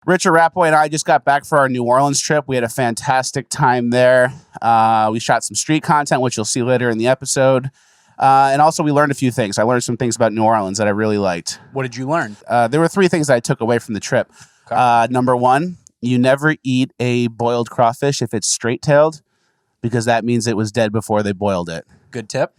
Richard Rapoy and I just got back for our New Orleans trip. We had a fantastic time there. We shot some street content, which you'll see later in the episode. And also we learned a few things. I learned some things about New Orleans that I really liked. What did you learn? There were 3 things that I took away from the trip. Okay. Number 1, you never eat a boiled crawfish if it's straight-tailed, because that means it was dead before they boiled it. Good tip.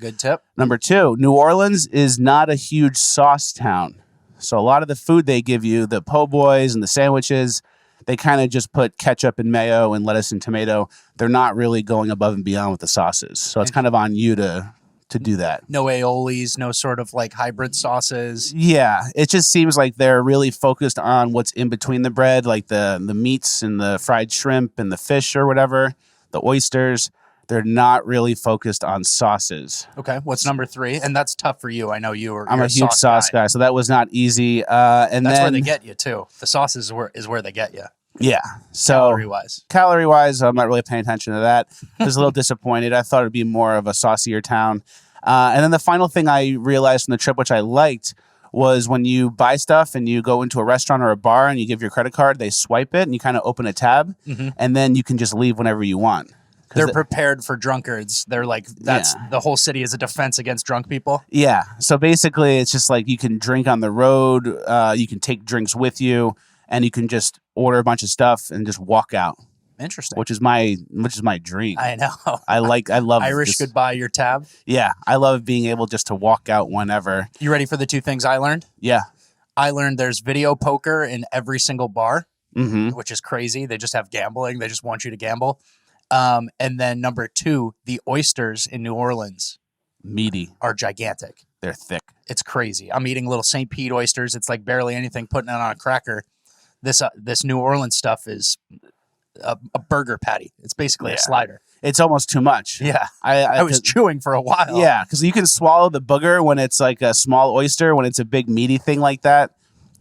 Number 2, New Orleans is not a huge sauce town. So a lot of the food they give you, the po' boys and the sandwiches, they kind of just put ketchup and mayo and lettuce and tomato. They're not really going above and beyond with the sauces. So it's kind of on you to do that. No aiolis, no sort of like hybrid sauces. Yeah, it just seems like they're really focused on what's in between the bread, like the meats and the fried shrimp and the fish or whatever, the oysters. They're not really focused on sauces. Okay, what's number 3? And that's tough for you. I know I'm a huge sauce guy, so that was not easy. And that's then, where they get you too. The sauces is where they get you. Yeah. So calorie wise, I'm not really paying attention to that. I was a little disappointed. I thought it'd be more of a saucier town. And then the final thing I realized from the trip, which I liked, was when you buy stuff and you go into a restaurant or a bar and you give your credit card, they swipe it and you kind of open a tab, and then you can just leave whenever you want. They're prepared for drunkards. They're like, the whole city is a defense against drunk people. Yeah. So basically, it's just like you can drink on the road. You can take drinks with you, and you can just order a bunch of stuff and just walk out. Interesting. Which is my dream. I know. I love Irish goodbye your tab. Yeah. I love being able just to walk out whenever. You ready for the 2 things I learned? Yeah. I learned there's video poker in every single bar, which is crazy. They just have gambling. They just want you to gamble. And then number 2, the oysters in New Orleans, meaty, are gigantic. They're thick. It's crazy. I'm eating little St. Pete oysters. It's like barely anything, putting it on a cracker. This New Orleans stuff is a burger patty. It's basically a slider. It's almost too much. Yeah. I was chewing for a while. Yeah, because you can swallow the booger when it's like a small oyster. When it's a big meaty thing like that,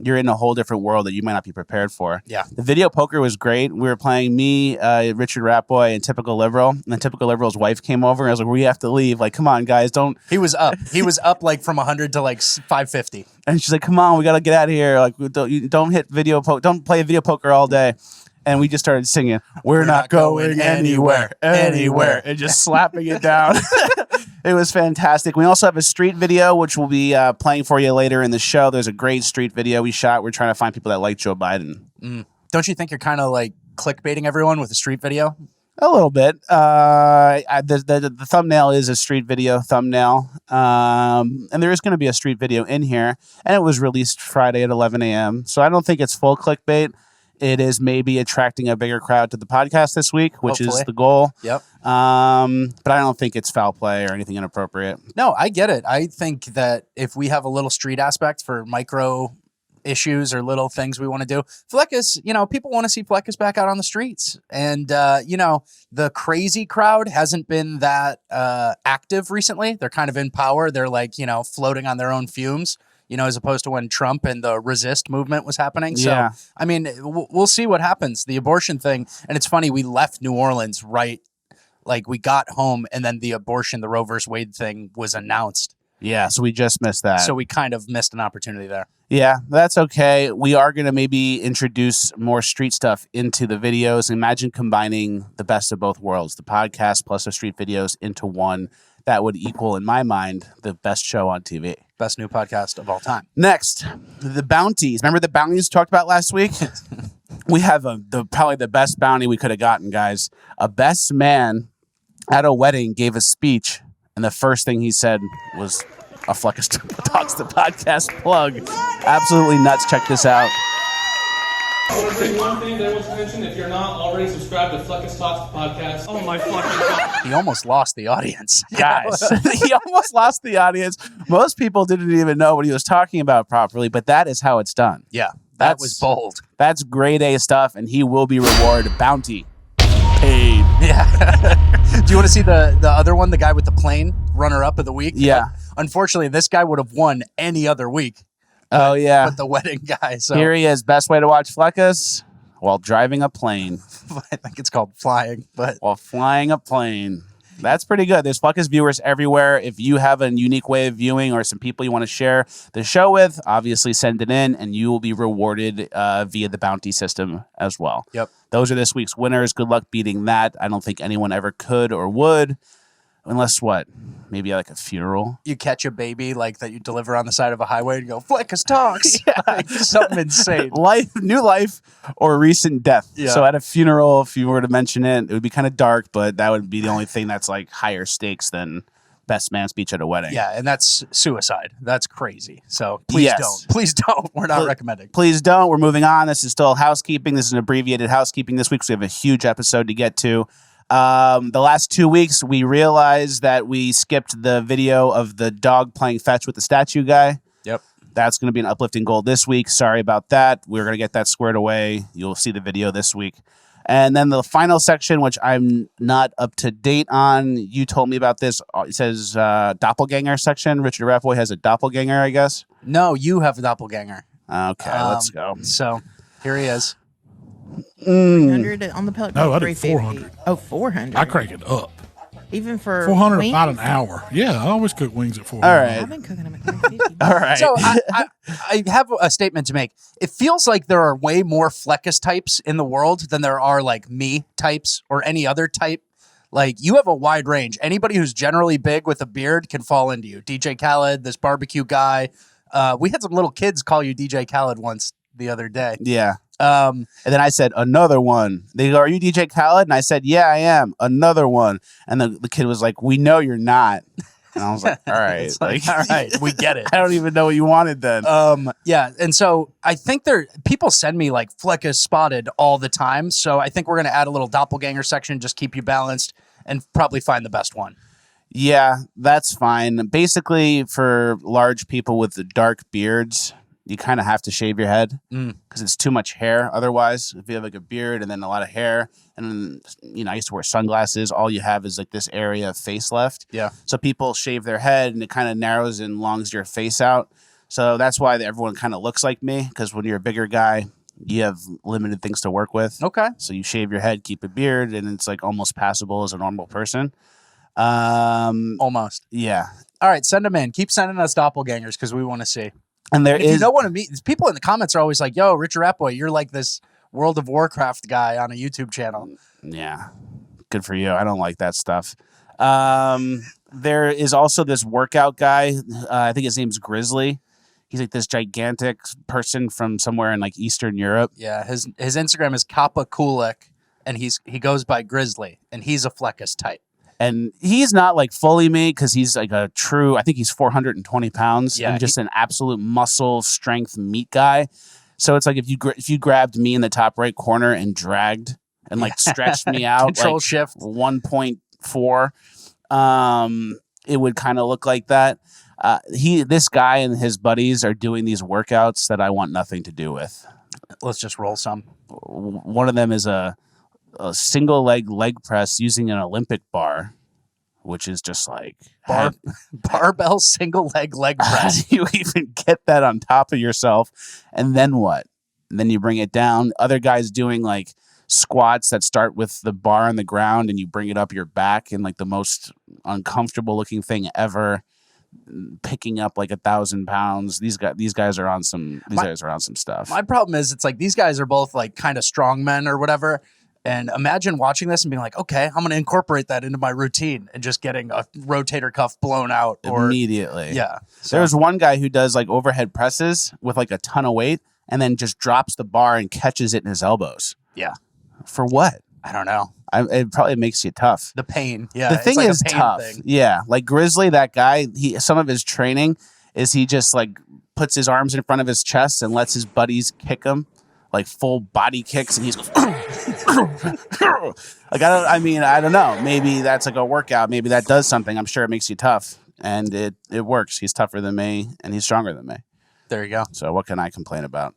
you're in a whole different world that you might not be prepared for. Yeah. The video poker was great. We were playing me, Richard Rapoy, and Typical Liberal. And then Typical Liberal's wife came over. And I was like, we have to leave. Like, come on, guys, don't. He was up. He was up like from 100 to like 550. And she's like, come on, we got to get out of here. Like, don't hit video poker. Don't play video poker all day. And we just started singing, we're not going anywhere, and just slapping it down. It was fantastic. We also have a street video, which we'll be playing for you later in the show. There's a great street video we shot. We're trying to find people that like Joe Biden. Don't you think you're kind of like clickbaiting everyone with a street video? A little bit. The thumbnail is a street video thumbnail. And there is going to be a street video in here. And it was released Friday at 11 a.m. So I don't think it's full clickbait. It is maybe attracting a bigger crowd to the podcast this week, which is the goal. Yep. But I don't think it's foul play or anything inappropriate. No, I get it. I think that if we have a little street aspect for micro issues or little things we want to do, Fleckus, people want to see Fleckus back out on the streets. And, the crazy crowd hasn't been that active recently. They're kind of in power. They're like, floating on their own fumes. As opposed to when Trump and the resist movement was happening. So, yeah. I mean, we'll see what happens. The abortion thing. And it's funny, we left New Orleans like we got home and then the Roe vs. Wade thing was announced. Yeah, so we just missed that. So we kind of missed an opportunity there. Yeah, that's okay. We are going to maybe introduce more street stuff into the videos. Imagine combining the best of both worlds, the podcast plus the street videos into one. That would equal, in my mind, the best show on TV. Best new podcast of all time. Next, the bounties. Remember the bounties we talked about last week? We have probably the best bounty we could have gotten, guys. A best man at a wedding gave a speech, and the first thing he said was a Fleckus Talks the Podcast plug. Absolutely nuts. Check this out. One thing that I want to mention, if you're not already subscribed to Fleckus Talks podcast. Oh my fucking God. He almost lost the audience. Guys, he almost lost the audience. Most people didn't even know what he was talking about properly, but that is how it's done. Yeah, that was bold. That's grade A stuff, and he will be rewarded. Bounty. Paid. Yeah. Do you want to see the other one, the guy with the plane, runner-up of the week? Yeah. Unfortunately, this guy would have won any other week. Oh, yeah. But the wedding guy. So. Here he is. Best way to watch Fleckus while driving a plane. I think it's called flying. But while flying a plane. That's pretty good. There's Fleckus viewers everywhere. If you have a unique way of viewing or some people you want to share the show with, obviously send it in and you will be rewarded via the bounty system as well. Yep. Those are this week's winners. Good luck beating that. I don't think anyone ever could or would. Unless what? Maybe like a funeral. You catch a baby like that you deliver on the side of a highway and go, Fleckus talks. Like, something insane. New life, or recent death. Yeah. So at a funeral, if you were to mention it, it would be kind of dark, but that would be the only thing that's like higher stakes than best man speech at a wedding. Yeah, and that's suicide. That's crazy. So please don't. Please don't. We're not recommending. Please don't. We're moving on. This is still housekeeping. This is an abbreviated housekeeping this week, so we have a huge episode to get to. The last 2 weeks, we realized that we skipped the video of the dog playing fetch with the statue guy. Yep. That's going to be an uplifting goal this week. Sorry about that. We're going to get that squared away. You'll see the video this week. And then the final section, which I'm not up to date on. You told me about this. It says doppelganger section. Richard Rathboy has a doppelganger, I guess. No, you have a doppelganger. Okay, let's go. So here he is. 300 on the pellet. No, I did 350. 400. Oh, 400. I crank it up. Even for 400 wings? about an hour. Yeah, I always cook wings at 400. All right. I've been cooking them at 350. All right. So I have a statement to make. It feels like there are way more Fleckus types in the world than there are like me types or any other type. Like, you have a wide range. Anybody who's generally big with a beard can fall into you. DJ Khaled, this barbecue guy. We had some little kids call you DJ Khaled once the other day. Yeah. And then I said, another one. They go, are you DJ Khaled? And I said, yeah, I am. Another one. And the kid was like, we know you're not. And I was like, all right. It's like, all right, we get it. I don't even know what you wanted then. Yeah, and so I think people send me like Fleckus spotted all the time. So I think we're going to add a little doppelganger section, just keep you balanced, and probably find the best one. Yeah, that's fine. Basically, for large people with the dark beards, you kind of have to shave your head because it's too much hair. Otherwise, if you have like a beard and then a lot of hair, and then, I used to wear sunglasses, all you have is like this area of face left. Yeah. So people shave their head and it kind of narrows and longs your face out. So that's why everyone kind of looks like me, because when you're a bigger guy, you have limited things to work with. Okay. So you shave your head, keep a beard, and it's like almost passable as a normal person. Almost. Yeah. All right, send them in. Keep sending us doppelgangers because we want to see. And if you don't want to meet, people in the comments are always like, yo, Richard Ratboy, you're like this World of Warcraft guy on a YouTube channel. Yeah. Good for you. I don't like that stuff. There is also this workout guy. I think his name's Grizzly. He's like this gigantic person from somewhere in like Eastern Europe. Yeah, his Instagram is Kappa Kulik, and he goes by Grizzly, and he's a Fleckus type. And he's not like fully me because he's like I think he's 420 pounds and just an absolute muscle strength meat guy. So it's like if you grabbed me in the top right corner and dragged and like stretched me out Control like shift 1.4, it would kind of look like that. This guy and his buddies are doing these workouts that I want nothing to do with. Let's just roll some. One of them is a single leg press using an Olympic bar, which is just like barbell single leg press. How do you even get that on top of yourself? And then what? And then you bring it down. Other guys doing like squats that start with the bar on the ground and you bring it up your back in like the most uncomfortable looking thing ever, picking up like 1,000 pounds. These guys are on some stuff. My problem is it's like these guys are both like kind of strong men or whatever. And imagine watching this and being like, okay, I'm going to incorporate that into my routine and just getting a rotator cuff blown out immediately. Yeah. So. There's one guy who does like overhead presses with like a ton of weight and then just drops the bar and catches it in his elbows. Yeah. For what? I don't know. It probably makes you tough. The pain. Yeah. The thing like is tough. Yeah. Like Grizzly, that guy, some of his training is he just like puts his arms in front of his chest and lets his buddies kick him. Like full body kicks, and he's goes like I don't know. Maybe that's like a workout. Maybe that does something. I'm sure it makes you tough, and it works. He's tougher than me, and he's stronger than me. There you go. So what can I complain about?